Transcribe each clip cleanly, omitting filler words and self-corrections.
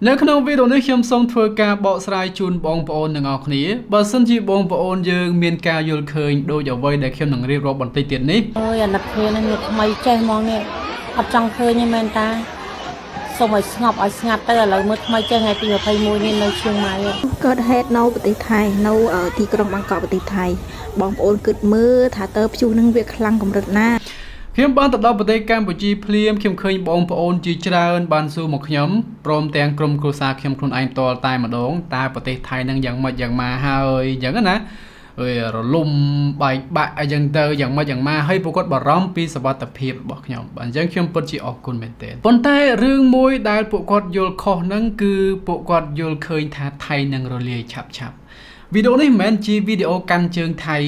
នៅក្នុងវីដេអូនេះខ្ញុំសូមធ្វើការបកស្រាយជូនបងប្អូនទាំងអស់គ្នាបើសិនជាបងប្អូនយើងមានការយល់ឃើញដូចអ្វីដែលខ្ញុំនឹងរៀបរាប់បន្តិចទៀតនេះអើយអាណិតគ្នានេះវាថ្មីចេះហ្មងនេះអត់ចង់ឃើញទេមែនតាសូមឲ្យស្ងប់ឲ្យស្ងាត់ទៅឥឡូវមើលថ្មីចេះថ្ងៃទី21នេះនៅឈៀងម៉ៅកើតហេតុនៅប្រទេសថៃនៅទីក្រុងបាងកកប្រទេសថៃបងប្អូនគិតមើលថាតើព្យុះនឹងវាខ្លាំងកម្រិតណាខ្ញុំបានទៅដល់ប្រទេសកម្ពុជាភ្លាមខ្ញុំឃើញបងប្អូនជាច្រើនបានសួរមកខ្ញុំព្រមទាំងក្រុមគ្រួសារខ្ញុំខ្លួនឯងផ្ទាល់តែម្ដងតើប្រទេសថៃនឹងយ៉ាងម៉េចយ៉ាងម៉ាហើយអញ្ចឹងណារលំបែកបាក់អីចឹងទៅយ៉ាងម៉េចយ៉ាងម៉ាហើយពួកគាត់បារម្ភពីសុវត្ថិភាពរបស់ខ្ញុំបាទអញ្ចឹងខ្ញុំពិតជាអរគុណមែនទែនប៉ុន្តែរឿងមួយដែលពួកគាត់យល់ខុសហ្នឹងគឺពួកគាត់យល់ឃើញថាថៃនឹងរលាយឆាប់វីដេអូនេះមិនមែនជាវីដេអូកាន់ជើងថៃ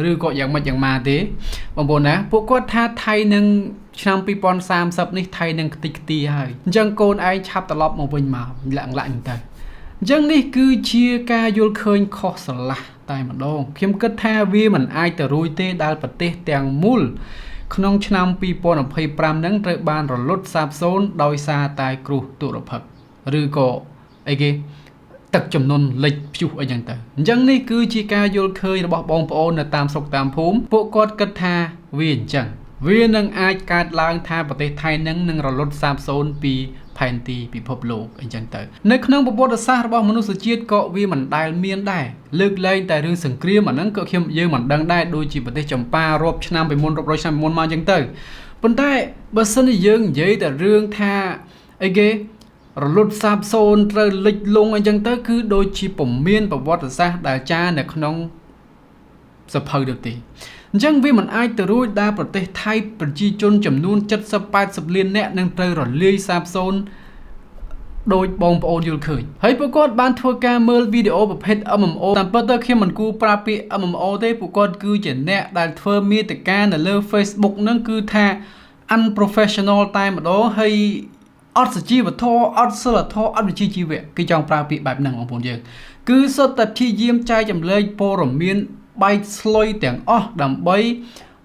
ឬក៏យ៉ាងម៉េចយ៉ាងម៉ាទេបងប្អូនណាពួកគាត់ថាថៃនឹងឆ្នាំ2030នេះថៃនឹងខ្ទេចខ្ទីហើយអញ្ចឹងកូនឯងឆាប់ត្រឡប់មកវិញមកលាក់ទៅអញ្ចឹងនេះគឺជាការយល់ឃើញខុសស្រឡះតែម្ដងខ្ញុំគិតថាវាមិនអាចទៅរួចទេដែលប្រទេសទាំងមូលក្នុងឆ្នាំ2025នឹងត្រូវបានរលត់សាបសូន្យដោយសារតែគ្រោះទុរភិក្សឬក៏អីគេទឹកចំនួនលិចព្យុះអីចឹងទៅអញ្ចឹងនេះគឺជាការយល់ឃើញរបស់បងប្អូននៅតាមស្រុកតាមភូមិពួកគាត់គិតថាវាអញ្ចឹងវានឹងអាចកើតឡើងថាប្រទេសថៃនឹងរលត់សាបសូន្យពីផែនទីពិភពលោកអញ្ចឹងទៅនៅក្នុងប្រវត្តិសាស្ត្ររបស់មនុស្សជាតិក៏វាមិនដែលមានដែរលើកលែងតែរឿងសង្គ្រាមអាហ្នឹងក៏យើងមិនដឹងដែរដូចជាប្រទេសចម្ប៉ារាប់ឆ្នាំពីមុនរាប់រយឆ្នាំពីមុនមកអញ្ចឹងទៅប៉ុន្តែបើសិនជាយើងនិយាយតែរឿងថាអីគេរលត់សាបសូន្យត្រូវលិចលង់អញ្ចឹងទៅគឺដូចជាពុំមានប្រវត្តិសាស្ត្រដែលចារនៅក្នុងសភៅទៅទេអញ្ចឹងវាមិនអាចទៅរួចដែលប្រទេសថៃប្រជាជនចំនួន70-80 លាននាក់នឹងត្រូវរលាយសាបសូន្យដោយបងប្អូនយល់ឃើញហើយពួកគាត់បានធ្វើការមើលវីដេអូប្រភេទ MMO តាមពិតទៅខ្ញុំមិនគួរប្រើពាក្យ MMO ទេពួកគាត់គឺជាអ្នកដែលធ្វើមាតិកានៅលើ Facebook ហ្នឹងគឺថា unprofessional តែម្ដងហើយអត់សុជីវធម៌អត់សិលធម៌អត់វិជ្ជាជីវៈគេចង់ប្រើពាក្យបែបហ្នឹងបងប្អូនយើងគឺសុទ្ធតែព្យាយាមចែកចម្លែកព័ត៌មានបែកស្លុយទាំងអស់ដើម្បី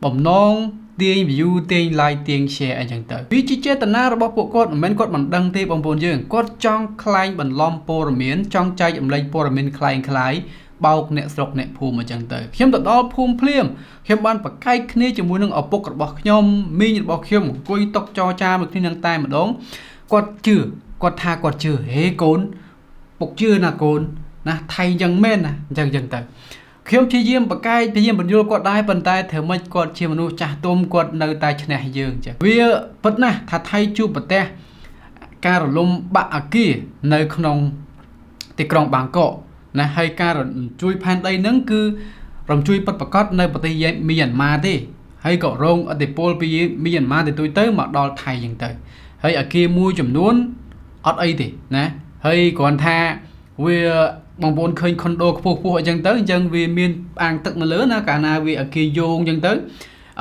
បំណងទាញ view ទាញ like ទាញ share អីចឹងទៅវាជាចេតនារបស់ពួកគាត់មិនមែនគាត់មិនដឹងទេបងប្អូនយើងគាត់ចង់ខ្លែងបន្លំព័ត៌មានចង់ចែកចម្លែកព័ត៌មានខ្លែងបោកអ្នកស្រុកអ្នកភូមិអញ្ចឹងទៅខ្ញុំទៅដល់ភូមិភ្លាមខ្ញុំបានប្រកែកគ្នាជាមួយនឹងឪពុករបស់ខ្ញុំមីងរបស់ខ្ញុំអង្គុយតុកចរចាមួយគ្នានឹងតែម្ដងគាត់ជឿគាត់ថាគាត់ជឿហេកូនពុកជឿណាកូនណាថៃយ៉ាងមែនណាអញ្ចឹងទៅខ្ញុំព្យាយាមបកកាយព្យាយាមបញ្យល់គាត់ដែរប៉ុន្តែធ្វើម៉េចគាត់ជាមនុស្សចាស់ទុំគាត់នៅតែឈ្នះយើងចឹងវាពិតណាស់ថាថៃជួបប្រទះការរលំបាក់អគារនៅក្នុងទីក្រុងបាងកកណាហើយការរំជួយផែនដីហ្នឹងគឺរំជួយពិតប្រាកដនៅប្រទេសមីយ៉ាន់ម៉ាទេហើយក៏រងឥទ្ធិពលពីមីយ៉ាន់ម៉ាទៅមកដល់ថៃចឹងទៅហើយអគារមួយចំនួនអត់អីទេណាហើយគ្រាន់ថាវាបងប្អូនឃើញខុនដូខ្ពស់អញ្ចឹងទៅអញ្ចឹងវាមានអាងទឹកនៅលើណាកាលណាវាអគារយោងអញ្ចឹងទៅ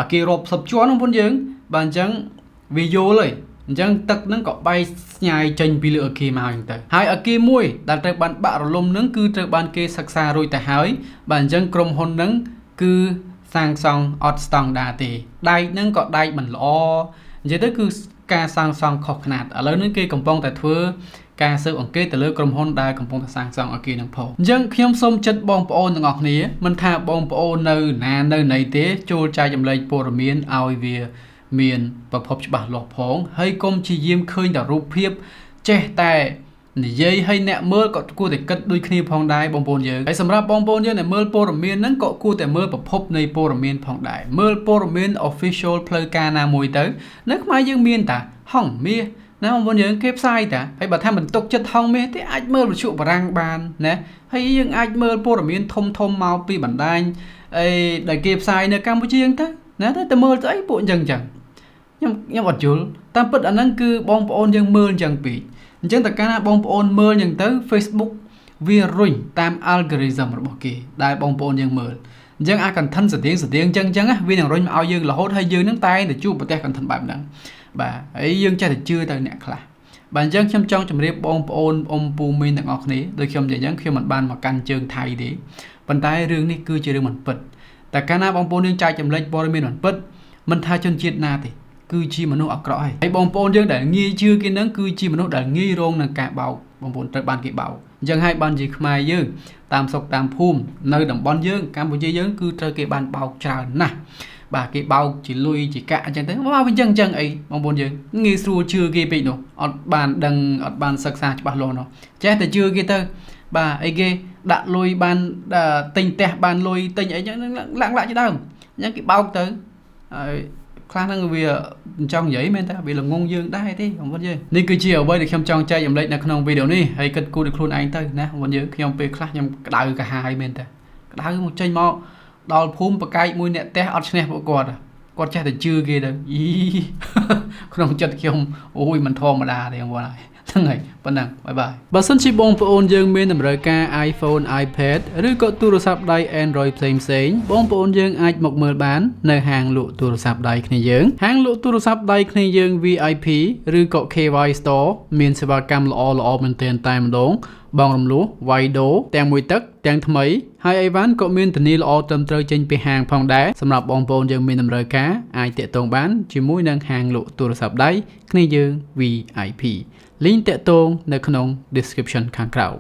អគាររាប់សិបជាន់បងប្អូនយើងបាទអញ្ចឹងវាយល់ហើយអញ្ចឹងទឹកហ្នឹងក៏បែកស្ញាយចេញពីលើអគារមកហើយអញ្ចឹងទៅហើយអគារមួយដែលត្រូវបានបាក់រលំហ្នឹងគឺត្រូវបានគេសិក្សារួចទៅហើយបាទអញ្ចឹងក្រុមហ៊ុនហ្នឹងគឺសាងសង់អត់ស្តង់ដារទេដែកហ្នឹងក៏ដែកមិនល្អនិយាយទៅគឺការសាងសង់ខុសខ្នាតឥឡូវនេះគេកំពុងតែធ្វើការស៊ើបអង្កេតទៅលើក្រុមហ៊ុនដែលកំពុងតែសាងសង់អគារនឹងផងអញ្ចឹងខ្ញុំសូមចិត្តបងប្អូនទាំងអស់គ្នាមិនថាបងប្អូននៅណានៅណីទេចូលចែកចម្លែកព័ត៌មានឲ្យវាមានប្រភពច្បាស់លាស់ផងហើយកុំព្យាយាមឃើញតែរូបភាពចេះតែនិយាយឲ្យអ្នកមើលក៏គួរតែគិតដូចគ្នាផងដែរបងប្អូនយើងហើយសម្រាប់បងប្អូនយើងដែលមើលព័ត៌មានហ្នឹងក៏គួរតែមើលប្រភពនៃព័ត៌មានផងដែរមើលព័ត៌មាន official ផ្លូវការណាមួយទៅនៅខ្មែរយើងមានតាហងមាសណាបងប្អូនយើងគេផ្សាយតាហើយបើថាមិនទុកចិត្តហងមាសទេអាចមើលវិទ្យុបារាំងបានណាហើយយើងអាចមើលព័ត៌មានធំមកពីបណ្ដាញអីដែលគេផ្សាយនៅកម្ពុជាហ្នឹងទៅណាទៅមើលស្អីពួកអញ្ចឹងខ្ញុំអត់យល់តាមពិតអាហ្នឹងគឺបងប្អូនយើងមើលអញ្ចឹងពេកអញ្ចឹងតើកាលណាបងប្អូនមើលអញ្ចឹងទៅ Facebook វារុញតាម algorithm របស់គេដែលបងប្អូនយើងមើលអញ្ចឹងអា content ស្តៀងអញ្ចឹងវានឹងរុញមកឲ្យយើងរហូតហើយយើងនឹងតែងតែជួបប្រទះ content បែបហ្នឹងបាទហើយយើងចេះតែជឿទៅអ្នកខ្លះបាទអញ្ចឹងខ្ញុំចង់ជម្រាបបងប្អូនអ៊ំពូមីងទាំងអស់គ្នាដូចខ្ញុំនិយាយអញ្ចឹងខ្ញុំមិនបានមកកាន់ជើងថៃទេប៉ុន្តែរឿងនេះគឺជារឿងមិនពិតតែកាលណាបងប្អូនយើងចែកចម្លែកព័ត៌មានមិនពិតមិនថាជនជាតិណាទេ គឺជាមនុស្សអាក្រក់ហើយបងប្អូនយើងដែលងាយជឿគេហ្នឹងគឺជាមនុស្សដែលងាយរងនឹងការបោកបងប្អូនត្រូវបានគេបោកអញ្ចឹងហើយបានជាខ្មែរយើងតាមស្រុកតាមភូមិនៅតំបន់យើងកម្ពុជាយើងគឺត្រូវគេបានបោកច្រើនណាស់បាទគេបោកជាលុយជាកាក់អញ្ចឹងទៅមកវិញអញ្ចឹងអីបងប្អូនយើងងាយស្រួលជឿគេពេកនោះអត់បានដឹងអត់បានសិក្សាច្បាស់លាស់នោះចេះតែជឿគេទៅបាទអីគេដាក់លុយបានទិញផ្ទះបានលុយទិញអីចឹងលាក់ជាដើមអញ្ចឹងគេបោកទៅហើយខ្លះហ្នឹងវាចង់និយាយមែនតើវាល្ងងយើងដែរទេបងប្អូនយើងនេះគឺជាអ្វីដែលខ្ញុំចង់ចែករំលែកនៅក្នុងវីដេអូនេះហើយគិតគូរដល់ខ្លួនឯងទៅណាបងប្អូនយើងខ្ញុំពេលខ្លះខ្ញុំក្តៅកាហាយមែនតើក្តៅមកចេញមកដល់ភូមិបកាយមួយអ្នកផ្ទះអត់ឈ្នះពួកគាត់ចេះតែជឿគេទៅអីក្នុងចិត្តខ្ញុំអូយមិនធម្មតាទេបងប្អូនហើយហ្នឹងហើយប៉ុណ្ណឹងបាយបាយបើសិនជាបងប្អូនយើងមានតម្រូវការ iPhone iPad ឬក៏ទូរស័ព្ទដៃ Android ផ្សេងបងប្អូនយើងអាចមកមើលបាននៅហាងលក់ទូរស័ព្ទដៃគ្នាយើងហាងលក់ទូរស័ព្ទដៃគ្នាយើង VIP ឬក៏ KY Store មានសេវាកម្មល្អមែនទែនតែម្ដងបងរំលោះវាយដូរទាំងមួយទឹកទាំងថ្មីហើយអីវ៉ាន់ក៏មានធានាល្អត្រឹមត្រូវចេញពីហាងផងដែរសម្រាប់បងប្អូនយើងមានតម្រូវការអាចតាក់ទងបានជាមួយនឹងហាងលក់ទូរស័ព្ទដៃគ្នាយើង VIP លីងតាក់ទងនៅក្នុង description ខាងក្រោម